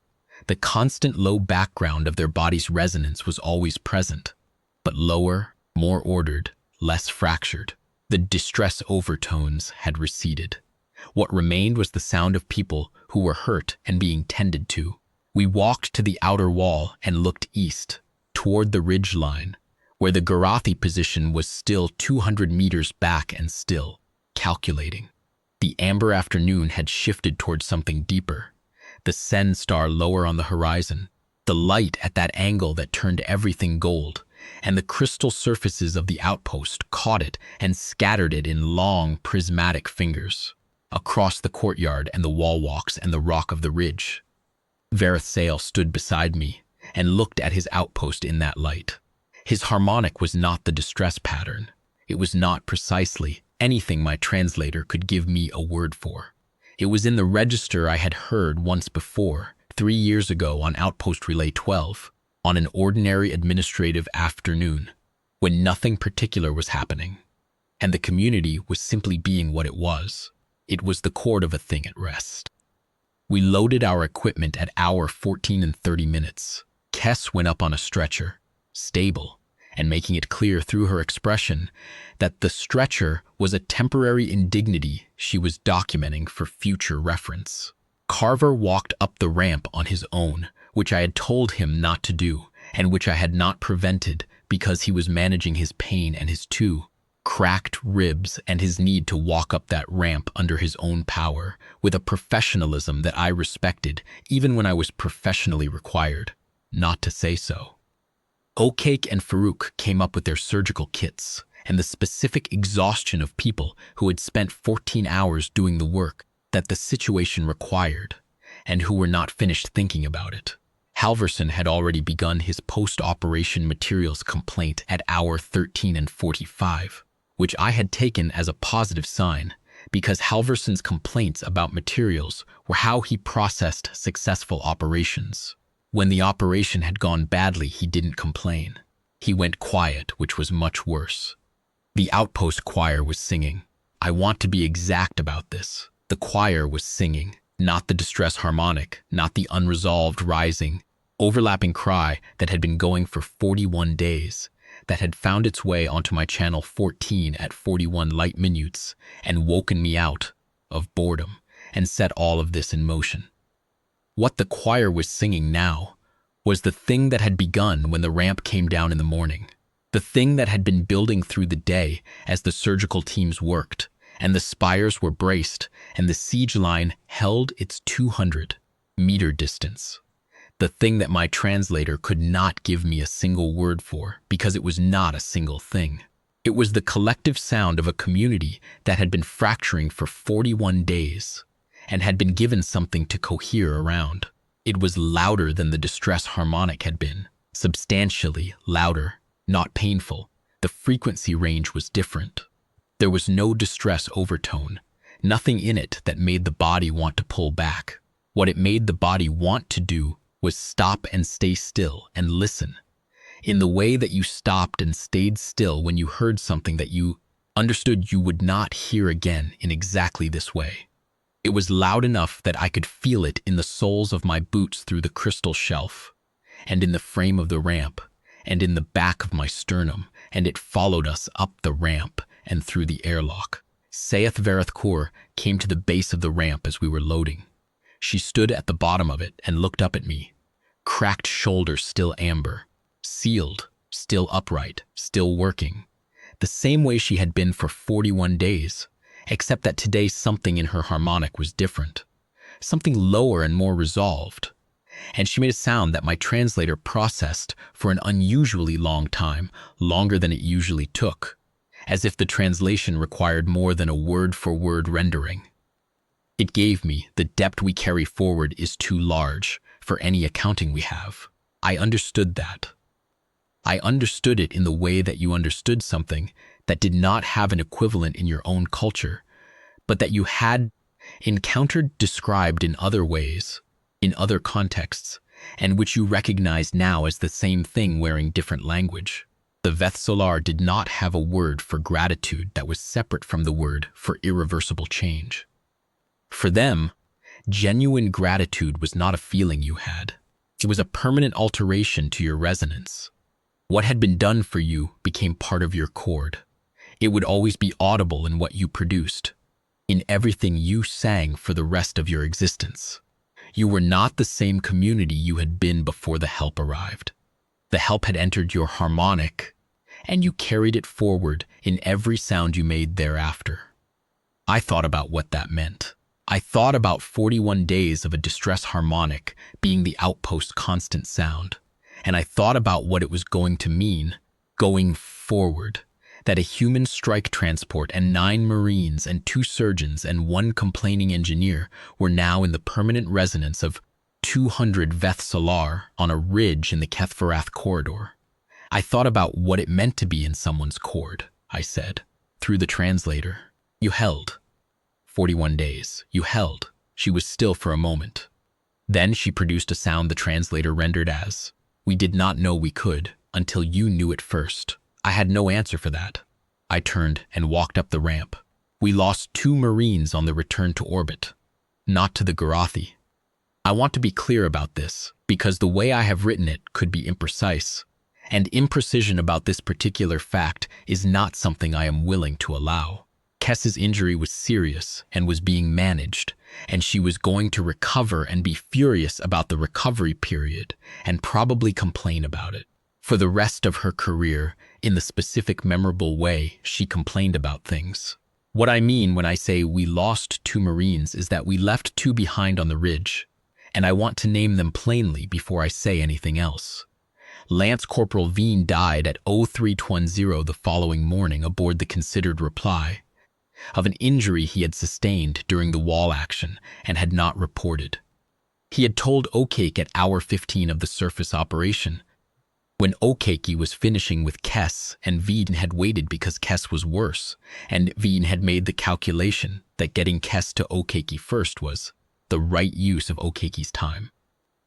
The constant low background of their body's resonance was always present, but lower, more ordered, less fractured. The distress overtones had receded. What remained was the sound of people who were hurt and being tended to. We walked to the outer wall and looked east, toward the ridge line, where the Keth-Varath position was still 200 meters back and still, calculating. The amber afternoon had shifted toward something deeper, the Sen star lower on the horizon, the light at that angle that turned everything gold, and the crystal surfaces of the outpost caught it and scattered it in long, prismatic fingers, across the courtyard and the wall walks and the rock of the ridge. Veth-Solaar stood beside me and looked at his outpost in that light. His harmonic was not the distress pattern. It was not precisely anything my translator could give me a word for. It was in the register I had heard once before, 3 years ago on Outpost Relay 12, on an ordinary administrative afternoon, when nothing particular was happening, and the community was simply being what it was. It was the chord of a thing at rest. We loaded our equipment at hour 14 and 30 minutes. Kess went up on a stretcher, stable, and making it clear through her expression that the stretcher was a temporary indignity she was documenting for future reference. Carver walked up the ramp on his own, which I had told him not to do, and which I had not prevented because he was managing his pain and his two cracked ribs and his need to walk up that ramp under his own power with a professionalism that I respected even when I was professionally required not to say so. Okake and Farouk came up with their surgical kits and the specific exhaustion of people who had spent 14 hours doing the work that the situation required and who were not finished thinking about it. Halverson had already begun his post-operation materials complaint at hour 13 and 45, which I had taken as a positive sign because Halverson's complaints about materials were how he processed successful operations. When the operation had gone badly, he didn't complain. He went quiet, which was much worse. The outpost choir was singing. I want to be exact about this. The choir was singing, not the distress harmonic, not the unresolved rising, overlapping cry that had been going for 41 days, that had found its way onto my channel 14 at 41 light minutes and woken me out of boredom and set all of this in motion. What the choir was singing now was the thing that had begun when the ramp came down in the morning, the thing that had been building through the day as the surgical teams worked, and the spires were braced, and the siege line held its 200-meter distance. The thing that my translator could not give me a single word for because it was not a single thing. It was the collective sound of a community that had been fracturing for 41 days and had been given something to cohere around. It was louder than the distress harmonic had been, substantially louder, not painful. The frequency range was different. There was no distress overtone, nothing in it that made the body want to pull back. What it made the body want to do was stop and stay still and listen, in the way that you stopped and stayed still when you heard something that you understood you would not hear again in exactly this way. It was loud enough that I could feel it in the soles of my boots through the crystal shelf, and in the frame of the ramp, and in the back of my sternum, and it followed us up the ramp and through the airlock. Keth-Varath came to the base of the ramp as we were loading. She stood at the bottom of it and looked up at me, cracked shoulders still amber, sealed, still upright, still working, the same way she had been for 41 days, except that today something in her harmonic was different, something lower and more resolved. And she made a sound that my translator processed for an unusually long time, longer than it usually took, as if the translation required more than a word-for-word rendering. It gave me the depth we carry forward is too large for any accounting we have. I understood that. I understood it in the way that you understood something that did not have an equivalent in your own culture, but that you had encountered described in other ways, in other contexts, and which you recognize now as the same thing wearing different language. The Veth-Solaar did not have a word for gratitude that was separate from the word for irreversible change. For them, genuine gratitude was not a feeling you had. It was a permanent alteration to your resonance. What had been done for you became part of your chord. It would always be audible in what you produced, in everything you sang for the rest of your existence. You were not the same community you had been before the help arrived. The help had entered your harmonic, and you carried it forward in every sound you made thereafter. I thought about what that meant. I thought about 41 days of a distress harmonic being the outpost constant sound, and I thought about what it was going to mean going forward, that a human strike transport and 9 Marines and 2 surgeons and 1 complaining engineer were now in the permanent resonance of 200 Veth-Solaar on a ridge in the Keth-Varath corridor. I thought about what it meant to be in someone's chord, I said, through the translator. You held. 41 days. You held. She was still for a moment. Then she produced a sound the translator rendered as, "We did not know we could until you knew it first." I had no answer for that. I turned and walked up the ramp. We lost 2 Marines on the return to orbit, not to the Garathi. I want to be clear about this, because the way I have written it could be imprecise, and imprecision about this particular fact is not something I am willing to allow. Kess's injury was serious and was being managed, and she was going to recover and be furious about the recovery period and probably complain about it. For the rest of her career, in the specific memorable way she complained about things. What I mean when I say we lost 2 Marines is that we left 2 behind on the ridge, and I want to name them plainly before I say anything else. Lance Corporal Veen died at 0320 the following morning aboard the considered reply of an injury he had sustained during the wall action and had not reported. He had told Okeke at hour 15 of the surface operation. When Okeke was finishing with Kess, and Veen had waited because Kess was worse, and Veen had made the calculation that getting Kess to Okeke first was the right use of Okeke's time.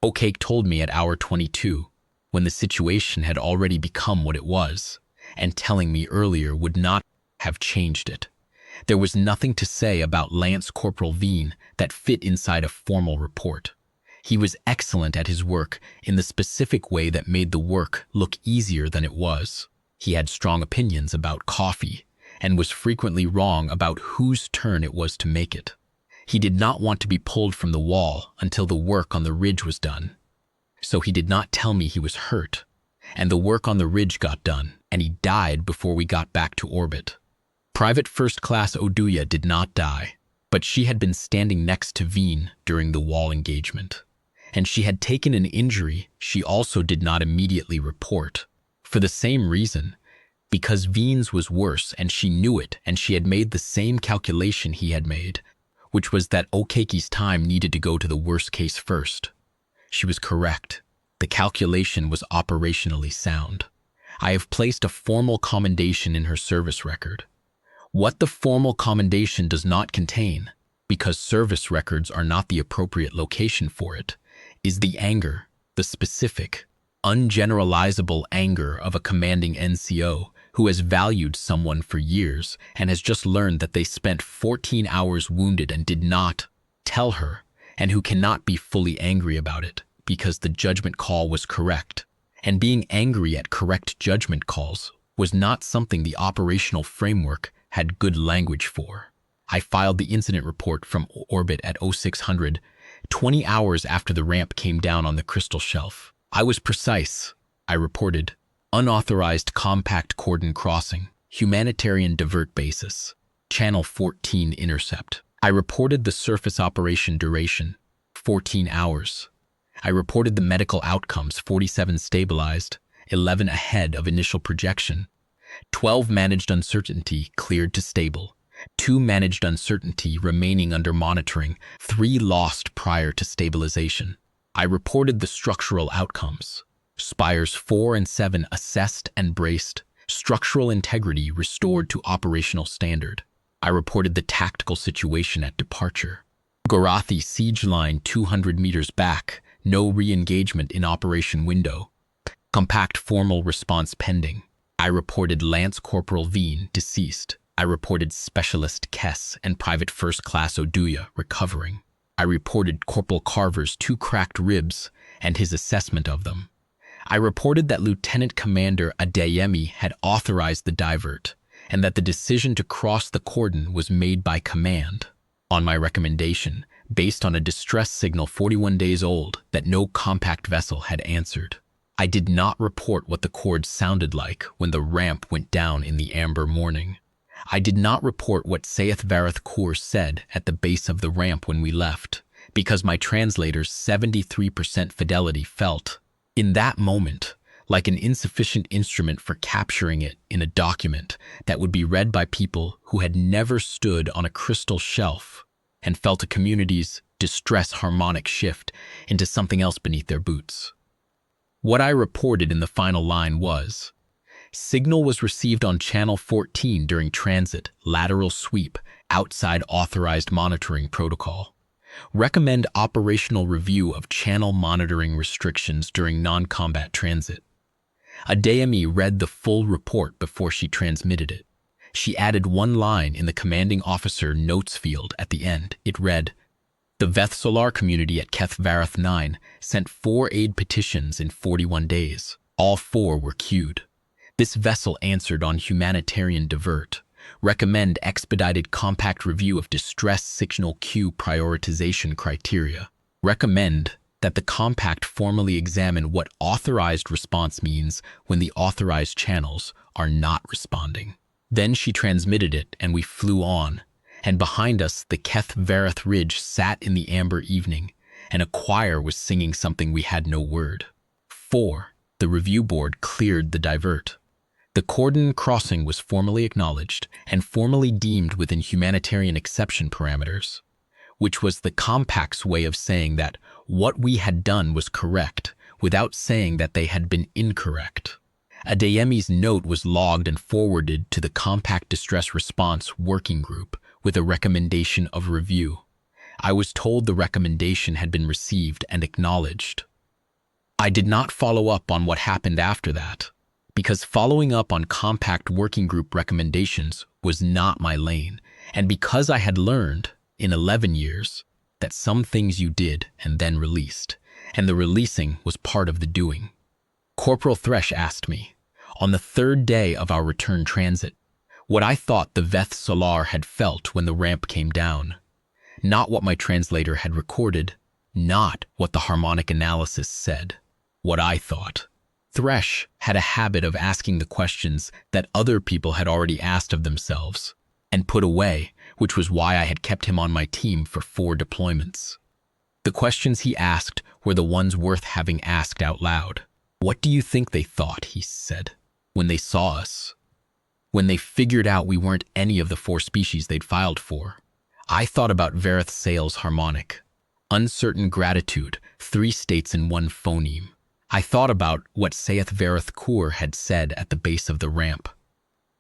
Okeke told me at hour 22, when the situation had already become what it was, and telling me earlier would not have changed it. There was nothing to say about Lance Corporal Veen that fit inside a formal report. He was excellent at his work in the specific way that made the work look easier than it was. He had strong opinions about coffee and was frequently wrong about whose turn it was to make it. He did not want to be pulled from the wall until the work on the ridge was done. So he did not tell me he was hurt, and the work on the ridge got done, and he died before we got back to orbit. Private First Class Oduya did not die, but she had been standing next to Veen during the wall engagement, and she had taken an injury she also did not immediately report, for the same reason, because Veen's was worse and she knew it, and she had made the same calculation he had made, which was that Okeke's time needed to go to the worst case first. She was correct. The calculation was operationally sound. I have placed a formal commendation in her service record. What the formal commendation does not contain, because service records are not the appropriate location for it, is the anger, the specific, ungeneralizable anger of a commanding NCO who has valued someone for years and has just learned that they spent 14 hours wounded and did not tell her, and who cannot be fully angry about it because the judgment call was correct. And being angry at correct judgment calls was not something the operational framework had good language for. I filed the incident report from orbit at 0600, 20 hours after the ramp came down on the crystal shelf. I was precise. I reported, unauthorized compact cordon crossing, humanitarian divert basis, channel 14 intercept. I reported the surface operation duration, 14 hours. I reported the medical outcomes, 47 stabilized, 11 ahead of initial projection, 12 managed uncertainty cleared to stable, 2 managed uncertainty remaining under monitoring, 3 lost prior to stabilization. I reported the structural outcomes. Spires 4 and 7 assessed and braced, structural integrity restored to operational standard. I reported the tactical situation at departure. Garathi siege line 200 meters back, no re-engagement in operation window. Compact formal response pending. I reported Lance Corporal Veen deceased. I reported Specialist Kess and Private First Class Oduya recovering. I reported Corporal Carver's 2 cracked ribs and his assessment of them. I reported that Lieutenant Commander Adeyemi had authorized the divert, and that the decision to cross the cordon was made by command, on my recommendation, based on a distress signal 41 days old that no compact vessel had answered. I did not report what the cord sounded like when the ramp went down in the amber morning. I did not report what Keth-Varath said at the base of the ramp when we left, because my translator's 73% fidelity felt, in that moment, like an insufficient instrument for capturing it in a document that would be read by people who had never stood on a crystal shelf and felt a community's distress harmonic shift into something else beneath their boots. What I reported in the final line was, signal was received on Channel 14 during transit, lateral sweep, outside authorized monitoring protocol. Recommend operational review of channel monitoring restrictions during non-combat transit. Adeyemi read the full report before she transmitted it. She added one line in the commanding officer notes field at the end. It read, the Veth-Solaar community at Keth-Varath 9 sent 4 aid petitions in 41 days. All 4 were queued. This vessel answered on humanitarian divert. Recommend expedited compact review of distress signal queue prioritization criteria. Recommend that the compact formally examine what authorized response means when the authorized channels are not responding. Then she transmitted it and we flew on, and behind us the Keth-Varath ridge sat in the amber evening, and a choir was singing something we had no word. 4. The review board cleared the divert. The cordon crossing was formally acknowledged and formally deemed within humanitarian exception parameters, which was the compact's way of saying that what we had done was correct without saying that they had been incorrect. Adeyemi's note was logged and forwarded to the Compact Distress Response Working Group with a recommendation of review. I was told the recommendation had been received and acknowledged. I did not follow up on what happened after that, because following up on Compact Working Group recommendations was not my lane, and because I had learned, in 11 years, that some things you did and then released, and the releasing was part of the doing. Corporal Thresh asked me, on the 3rd day of our return transit, what I thought the Veth-Solaar had felt when the ramp came down. Not what my translator had recorded, not what the harmonic analysis said, what I thought. Thresh had a habit of asking the questions that other people had already asked of themselves and put away, which was why I had kept him on my team for 4 deployments. The questions he asked were the ones worth having asked out loud. What do you think they thought, he said, when they saw us? When they figured out we weren't any of the 4 species they'd filed for? I thought about Vareth Sale's harmonic. Uncertain gratitude, 3 states in 1 phoneme. I thought about what Keth-Varath had said at the base of the ramp.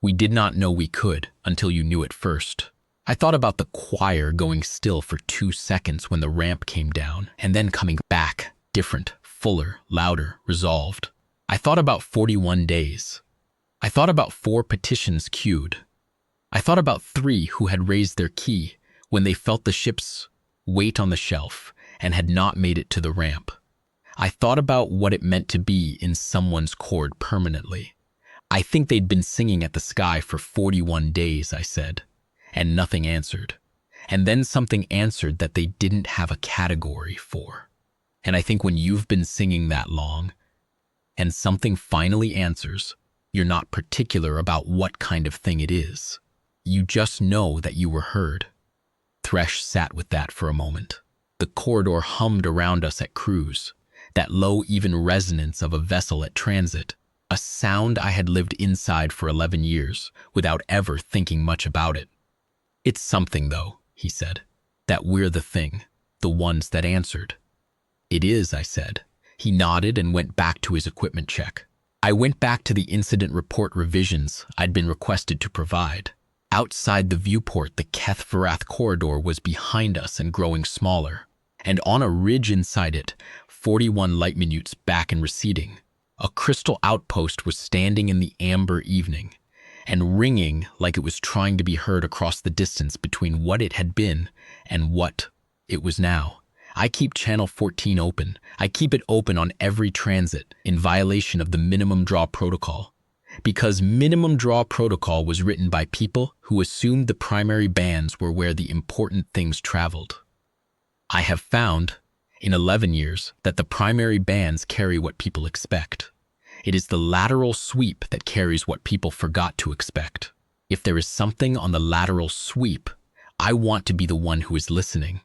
We did not know we could until you knew it first. I thought about the choir going still for 2 seconds when the ramp came down and then coming back, different, fuller, louder, resolved. I thought about 41 days. I thought about 4 petitions queued. I thought about 3 who had raised their key when they felt the ship's weight on the shelf and had not made it to the ramp. I thought about what it meant to be in someone's cord permanently. I think they'd been singing at the sky for 41 days, I said, and nothing answered. And then something answered that they didn't have a category for. And I think when you've been singing that long, and something finally answers, you're not particular about what kind of thing it is. You just know that you were heard. Thresh sat with that for a moment. The corridor hummed around us at cruise, that low, even resonance of a vessel at transit, a sound I had lived inside for 11 years without ever thinking much about it. It's something, though, he said, that we're the thing, the ones that answered. It is, I said. He nodded and went back to his equipment check. I went back to the incident report revisions I'd been requested to provide. Outside the viewport, the Keth-Varath corridor was behind us and growing smaller, and on a ridge inside it, 41 light minutes back and receding, a crystal outpost was standing in the amber evening and ringing like it was trying to be heard across the distance between what it had been and what it was now. I keep channel 14 open. I keep it open on every transit in violation of the minimum draw protocol. Because minimum draw protocol was written by people who assumed the primary bands were where the important things traveled. I have found, in 11 years, that the primary bands carry what people expect. It is the lateral sweep that carries what people forgot to expect. If there is something on the lateral sweep, I want to be the one who is listening.